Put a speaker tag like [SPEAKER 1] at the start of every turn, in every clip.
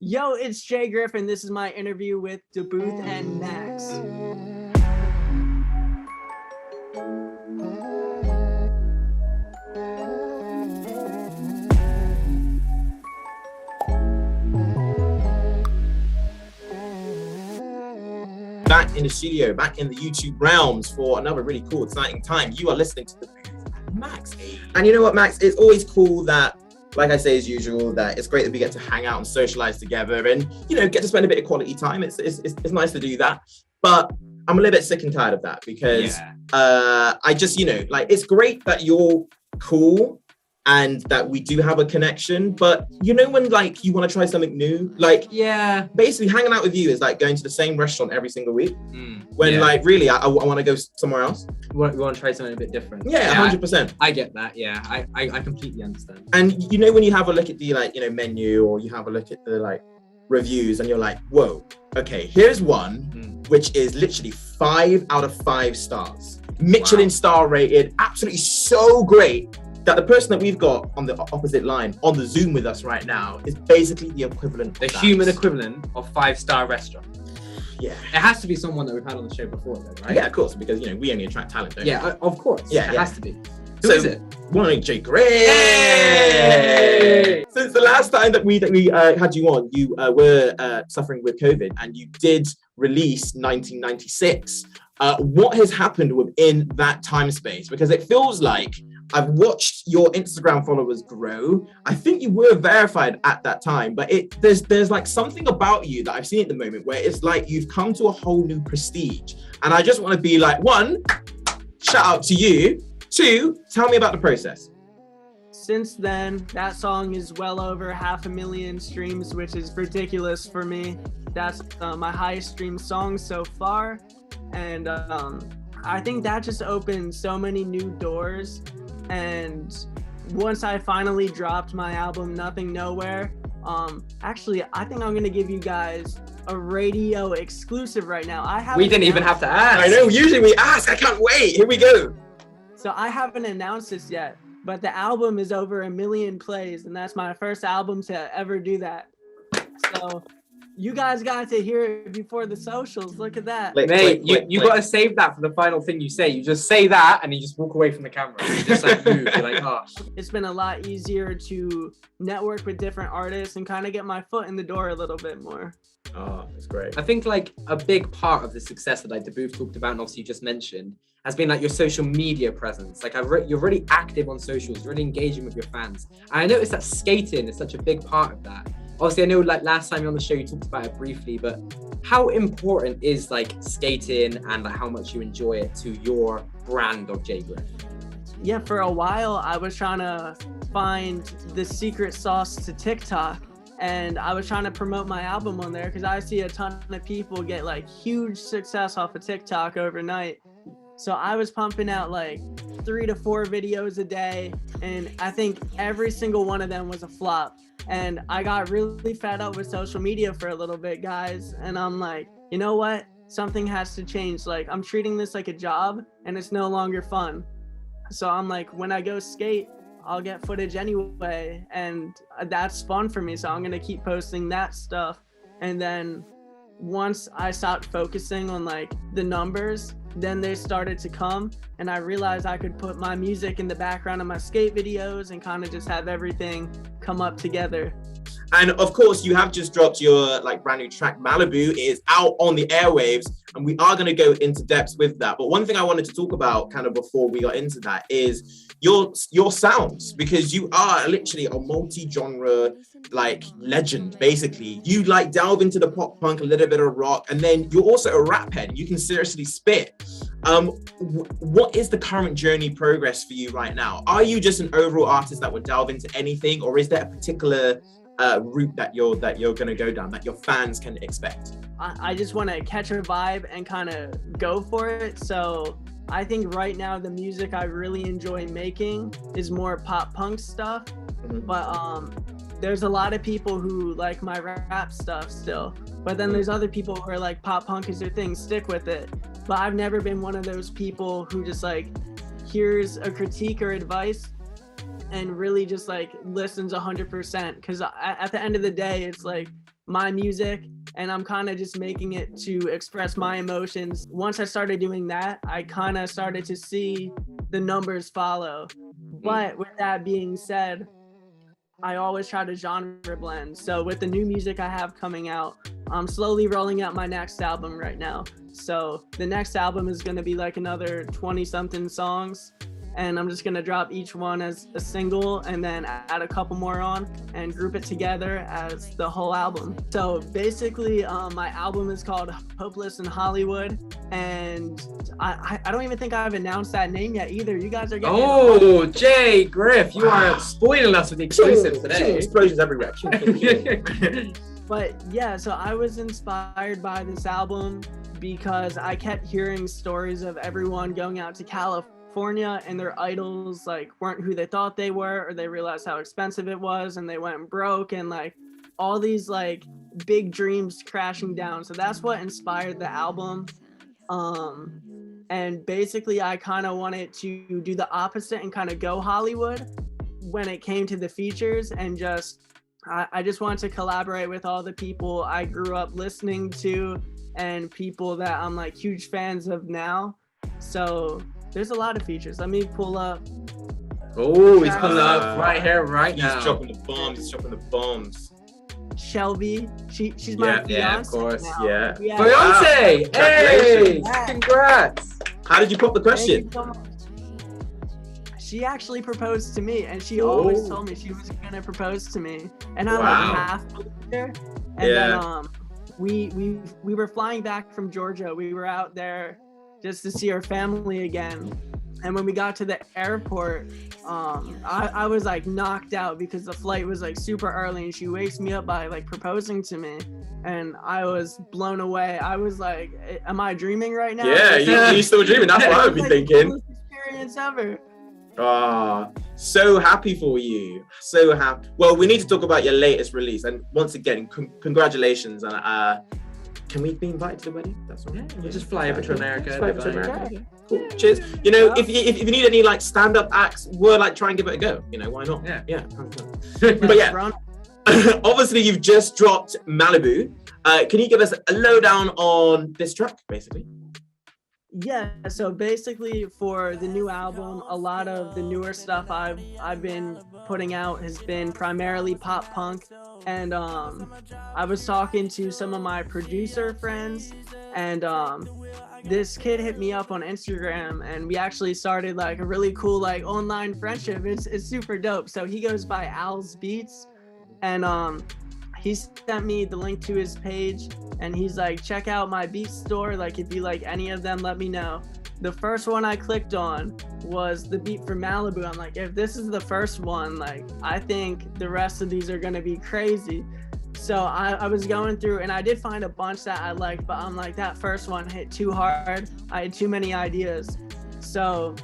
[SPEAKER 1] Yo, it's Jgriff, and this is my interview with Daboothe and Maxx.
[SPEAKER 2] Back in the studio, back in the YouTube realms for another really cool, exciting time. You are listening to Daboothe and Maxx. And you know what, Maxx? It's always cool that, like I say as usual, that it's great that we get to hang out and socialize together and, you know, get to spend a bit of quality time. It's nice to do that. But I'm a little bit sick and tired of that because I just, you know, like, it's great that you're cool and that we do have a connection, but you know when like you want to try something new, like basically hanging out with you is like going to the same restaurant every single week. Like really I want to go somewhere else.
[SPEAKER 3] We want to try something a bit different.
[SPEAKER 2] 100%.
[SPEAKER 3] I get that. I completely understand.
[SPEAKER 2] And you know when you have a look at the, like, you know, menu, or you have a look at the like reviews and you're like, whoa, okay, here's one which is literally 5 out of 5 stars, Michelin star rated, absolutely so great that the person that we've got on the opposite line on the Zoom with us right now is basically the equivalent,
[SPEAKER 3] the human equivalent of 5-star restaurant.
[SPEAKER 2] Yeah,
[SPEAKER 3] it has to be someone that we've had on the show before, though, right?
[SPEAKER 2] Yeah, of course, because you know we only attract talent, don't we?
[SPEAKER 3] Of course. It has to be. Who is it?
[SPEAKER 2] One Jgriff. Hey! Since the last time that we had you on, you were suffering with COVID, and you did release 1996. What has happened within that time space? Because it feels like I've watched your Instagram followers grow. I think you were verified at that time, but there's like something about you that I've seen at the moment where it's like you've come to a whole new prestige. And I just want to be like, 1, shout out to you. 2, tell me about the process.
[SPEAKER 1] Since then, that song is well over 500,000 streams, which is ridiculous for me. That's my highest streamed song so far. And I think that just opened so many new doors. And once I finally dropped my album Nothing Nowhere, actually I think I'm gonna give you guys a radio exclusive right now.
[SPEAKER 3] We didn't even have to ask.
[SPEAKER 2] I know, usually we ask. I can't wait. Here we go.
[SPEAKER 1] So I haven't announced this yet, but the album is over 1 million plays, and that's my first album to ever do that. So you guys got to hear it before the socials. Look at that.
[SPEAKER 3] Mate, you got to save that for the final thing you say. You just say that and you just walk away from the camera. You just like move. You're like, oh.
[SPEAKER 1] It's been a lot easier to network with different artists and kind of get my foot in the door a little bit more.
[SPEAKER 2] Oh, that's great.
[SPEAKER 3] I think like a big part of the success that like Daboothe talked about and obviously you just mentioned has been like your social media presence. Like you're really active on socials, really engaging with your fans. And I noticed that skating is such a big part of that. Obviously, I know like last time you were on the show, you talked about it briefly, but how important is like skating and like how much you enjoy it to your brand of Jgriff?
[SPEAKER 1] Yeah, for a while, I was trying to find the secret sauce to TikTok, and I was trying to promote my album on there because I see a ton of people get like huge success off of TikTok overnight. So I was pumping out like 3 to 4 videos a day, and I think every single one of them was a flop. And I got really fed up with social media for a little bit, guys. And I'm like, you know what? Something has to change. Like, I'm treating this like a job and it's no longer fun. So I'm like, when I go skate, I'll get footage anyway. And that's fun for me. So I'm going to keep posting that stuff. And then once I stopped focusing on like the numbers, then they started to come, and I realized I could put my music in the background of my skate videos and kind of just have everything come up together.
[SPEAKER 2] And of course, you have just dropped your like brand new track, Malibu. It is out on the airwaves, and we are going to go into depth with that. But one thing I wanted to talk about kind of before we got into that is your sounds, because you are literally a multi-genre like legend. Basically, you like delve into the pop punk, a little bit of rock, and then you're also a rap head. You can seriously spit. What is the current journey progress for you right now? Are you just an overall artist that would delve into anything, or is there a particular route that you're going to go down that your fans can expect?
[SPEAKER 1] I just want to catch a vibe and kind of go for it. So I think right now the music I really enjoy making is more pop punk stuff. But there's a lot of people who like my rap stuff still. But then there's other people who are like, pop punk is their thing, stick with it. But I've never been one of those people who just like hears a critique or advice and really just like listens 100%. Because at the end of the day, it's like my music, and I'm kind of just making it to express my emotions. Once I started doing that, I kind of started to see the numbers follow. But with that being said, I always try to genre blend. So with the new music I have coming out, I'm slowly rolling out my next album right now. So the next album is going to be like another 20 something songs, and I'm just going to drop each one as a single and then add a couple more on and group it together as the whole album. So basically, my album is called Hopeless in Hollywood, and I don't even think I've announced that name yet either. You guys are getting
[SPEAKER 3] Jgriff, you are spoiling us with the exclusive today.
[SPEAKER 2] Explosions everywhere.
[SPEAKER 1] But yeah, so I was inspired by this album because I kept hearing stories of everyone going out to California and their idols like weren't who they thought they were, or they realized how expensive it was and they went broke, and like all these like big dreams crashing down. So that's what inspired the album. And basically I kind of wanted to do the opposite and kind of go Hollywood when it came to the features, and I just wanted to collaborate with all the people I grew up listening to and people that I'm like huge fans of now. So there's a lot of features. Let me pull up.
[SPEAKER 3] Oh, he's pulling up right here, right now.
[SPEAKER 2] He's dropping the bombs. He's dropping the bombs.
[SPEAKER 1] Shelby, she's my fiance.
[SPEAKER 2] Yeah, of course.
[SPEAKER 1] Now.
[SPEAKER 2] Yeah.
[SPEAKER 3] Fiance!
[SPEAKER 2] Wow.
[SPEAKER 3] Hey!
[SPEAKER 1] Yeah.
[SPEAKER 3] Congrats!
[SPEAKER 2] How did you pop the question?
[SPEAKER 1] She actually proposed to me, and she always told me she was gonna propose to me, and I'm like half there. And then we were flying back from Georgia. We were out there just to see our family again. And when we got to the airport, I was like knocked out because the flight was like super early, and she wakes me up by like proposing to me, and I was blown away. I was like, am I dreaming right now?
[SPEAKER 2] Yeah, you're still dreaming. That's what I would be thinking.
[SPEAKER 1] The coolest experience ever.
[SPEAKER 2] So happy for you. So happy. Well, we need to talk about your latest release, and once again, congratulations. And can we be invited to the wedding? That's all right.
[SPEAKER 3] We'll just fly over to America.
[SPEAKER 2] Cool. Cheers. You know, if you need any like stand-up acts, we'll like try and give it a go. You know, why not?
[SPEAKER 3] Yeah.
[SPEAKER 2] But yeah, obviously you've just dropped Malibu. Can you give us a lowdown on this track, basically?
[SPEAKER 1] Yeah, so basically for the new album, a lot of the newer stuff I've been putting out has been primarily pop punk, and I was talking to some of my producer friends, and this kid hit me up on Instagram, and we actually started like a really cool like online friendship. It's super dope. So he goes by Al's Beats, and he sent me the link to his page, and he's like, check out my beat store. Like, if you like any of them, let me know. The first one I clicked on was the beat for Malibu. I'm like, if this is the first one, like, I think the rest of these are gonna be crazy. So I was going through, and I did find a bunch that I liked, but I'm like, that first one hit too hard. I had too many ideas. So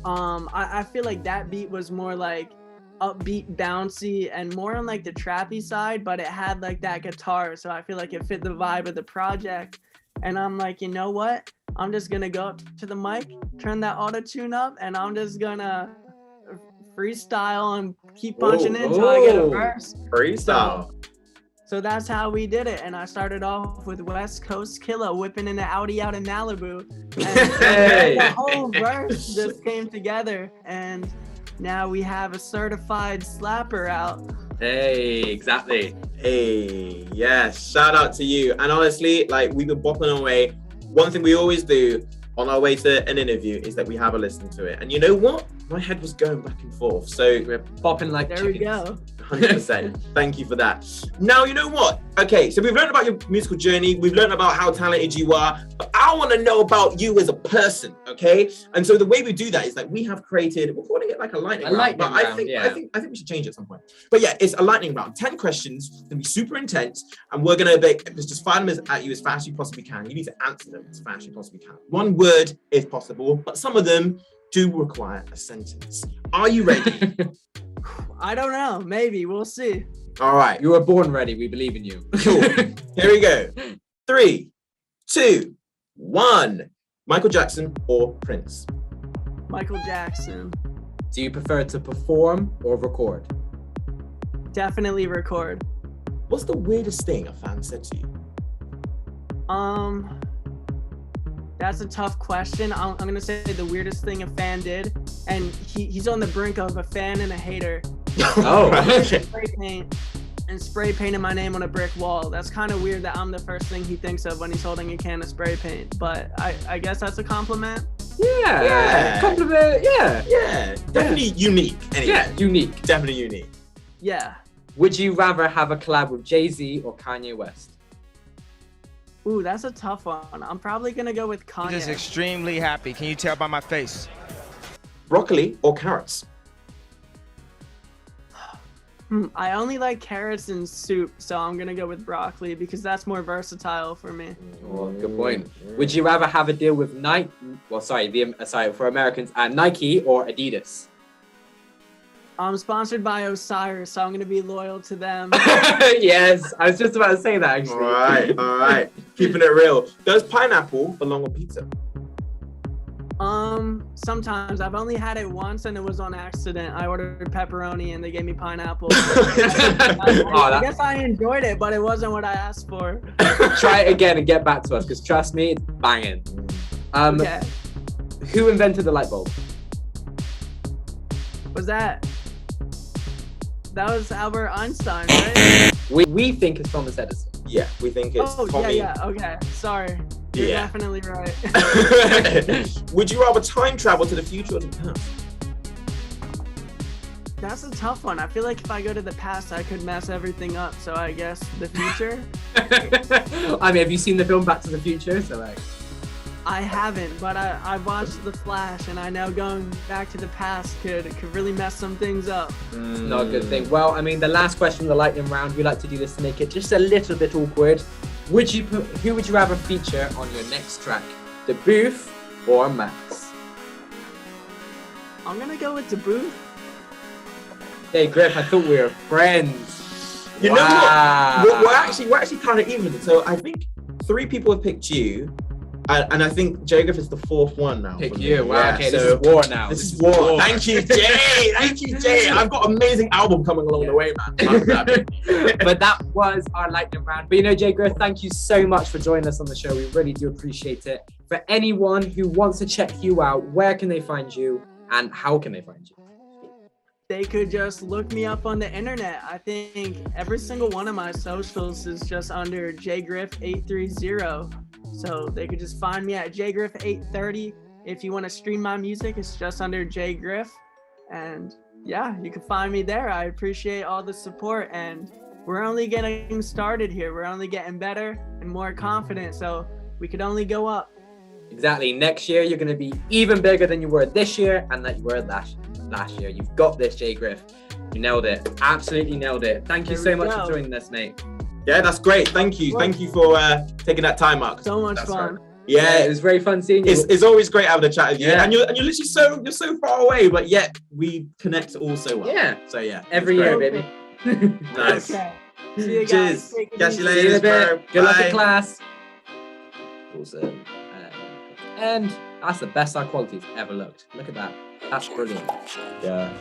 [SPEAKER 1] I feel like that beat was more like upbeat, bouncy, and more on like the trappy side, but it had like that guitar, so I feel like it fit the vibe of the project. And I'm like, you know what, I'm just gonna go up to the mic, turn that auto-tune up, and I'm just gonna freestyle and keep punching in until I get a verse.
[SPEAKER 2] Freestyle.
[SPEAKER 1] So that's how we did it. And I started off with West Coast Killer whipping in the Audi out in Malibu, and the whole verse just came together, and now we have a certified slapper out.
[SPEAKER 3] Hey, exactly.
[SPEAKER 2] Hey, yes, shout out to you. And honestly, like, we've been bopping away. One thing we always do on our way to an interview is that we have a listen to it. And you know what? My head was going back and forth. So
[SPEAKER 3] we're bopping like
[SPEAKER 1] there
[SPEAKER 3] chickens.
[SPEAKER 1] We go.
[SPEAKER 2] 100%. Thank you for that. Now, you know what? Okay, so we've learned about your musical journey. We've learned about how talented you are. But I want to know about you as a person, okay? And so the way we do that is that we have created, we're calling it like a lightning round. But I think we should change it at some point. But yeah, it's a lightning round. 10 questions. It's going to be super intense. And we're going to just fire them at you as fast as you possibly can. You need to answer them as fast as you possibly can. One word, if possible. But some of them do require a sentence. Are you ready?
[SPEAKER 1] I don't know. Maybe. We'll see.
[SPEAKER 2] All right.
[SPEAKER 3] You were born ready. We believe in you.
[SPEAKER 2] Cool. Here we go. 3, 2, 1. Michael Jackson or Prince?
[SPEAKER 1] Michael Jackson.
[SPEAKER 3] Do you prefer to perform or record?
[SPEAKER 1] Definitely record.
[SPEAKER 2] What's the weirdest thing a fan said to you?
[SPEAKER 1] That's a tough question. I'm gonna say the weirdest thing a fan did, and he's on the brink of a fan and a hater.
[SPEAKER 3] Oh, okay.
[SPEAKER 1] Spray painted my name on a brick wall. That's kind of weird that I'm the first thing he thinks of when he's holding a can of spray paint. But I guess that's a compliment.
[SPEAKER 3] Yeah. Compliment. Yeah.
[SPEAKER 2] Yeah. Definitely unique. Anyway.
[SPEAKER 3] Yeah. Unique.
[SPEAKER 2] Definitely unique.
[SPEAKER 1] Yeah.
[SPEAKER 3] Would you rather have a collab with Jay-Z or Kanye West?
[SPEAKER 1] Ooh, that's a tough one. I'm probably gonna go with Kanye.
[SPEAKER 4] I'm just extremely happy. Can you tell by my face?
[SPEAKER 2] Broccoli or carrots?
[SPEAKER 1] I only like carrots in soup, so I'm gonna go with broccoli because that's more versatile for me.
[SPEAKER 3] Oh, good point. Would you rather have a deal with Nike? Well, for Americans, Nike or Adidas?
[SPEAKER 1] I'm sponsored by Osiris, so I'm gonna be loyal to them.
[SPEAKER 3] Yes, I was just about to say that actually.
[SPEAKER 2] All right. Keeping it real. Does pineapple belong on pizza?
[SPEAKER 1] Sometimes. I've only had it once and it was on accident. I ordered pepperoni and they gave me pineapple. I guess I enjoyed it, but it wasn't what I asked for.
[SPEAKER 3] Try it again and get back to us, because trust me, it's banging.
[SPEAKER 1] Okay.
[SPEAKER 3] Who invented the light bulb?
[SPEAKER 1] That was Albert Einstein, right?
[SPEAKER 3] We think it's Thomas Edison.
[SPEAKER 2] Yeah, we think it's Tommy.
[SPEAKER 1] Yeah, okay. Sorry. You're definitely right.
[SPEAKER 2] Would you rather time travel to the future or the past?
[SPEAKER 1] That's a tough one. I feel like if I go to the past, I could mess everything up. So I guess the future.
[SPEAKER 3] I mean, have you seen the film Back to the Future? So like,
[SPEAKER 1] I haven't, but I watched The Flash, and I know going back to the past could really mess some things up.
[SPEAKER 3] Not a good thing. Well, I mean, the last question of the lightning round, we like to do this to make it just a little bit awkward. Who would you rather feature on your next track? Daboothe or Maxx?
[SPEAKER 1] I'm gonna go with Daboothe.
[SPEAKER 3] Hey Griff, I thought we were friends.
[SPEAKER 2] You know what? We're actually kind of even. So I think 3 people have picked you. And I think Jgriff is the 4th one now.
[SPEAKER 3] Pick you. Wow.
[SPEAKER 2] Yeah,
[SPEAKER 3] okay,
[SPEAKER 2] so
[SPEAKER 3] this is war now.
[SPEAKER 2] This is war. Thank you, Jay. Thank you, Jay. I've got an amazing album coming along the way, man.
[SPEAKER 3] But that was our lightning round. But Jgriff, thank you so much for joining us on the show. We really do appreciate it. For anyone who wants to check you out, where can they find you and how can they find you?
[SPEAKER 1] They could just look me up on the internet. I think every single one of my socials is just under Jgriff830. So they could just find me at Jgriff830. If you want to stream my music, it's just under Jgriff. And yeah, you can find me there. I appreciate all the support, and we're only getting started here. We're only getting better and more confident, so we could only go up.
[SPEAKER 3] Exactly. Next year, you're going to be even bigger than you were this year and that you were last year. You've got this, Jgriff. You nailed it. Absolutely nailed it. Thank you so much for joining us, mate.
[SPEAKER 2] Yeah, that's great. Thank you. Thank you for taking that time out.
[SPEAKER 1] So much fun.
[SPEAKER 2] Right. Yeah,
[SPEAKER 3] it was very fun seeing you.
[SPEAKER 2] It's always great having a chat with you.
[SPEAKER 3] Yeah.
[SPEAKER 2] And you're literally you're so far away, but yet we connect all so well.
[SPEAKER 3] Yeah.
[SPEAKER 2] So yeah.
[SPEAKER 3] Every year, baby.
[SPEAKER 2] Nice.
[SPEAKER 1] Okay. See you guys.
[SPEAKER 2] Cheers. Catch you later, bro.
[SPEAKER 3] Good luck in
[SPEAKER 2] Bye.
[SPEAKER 3] class. Awesome. And that's the best our quality's ever looked. Look at that. That's brilliant.
[SPEAKER 2] Yeah.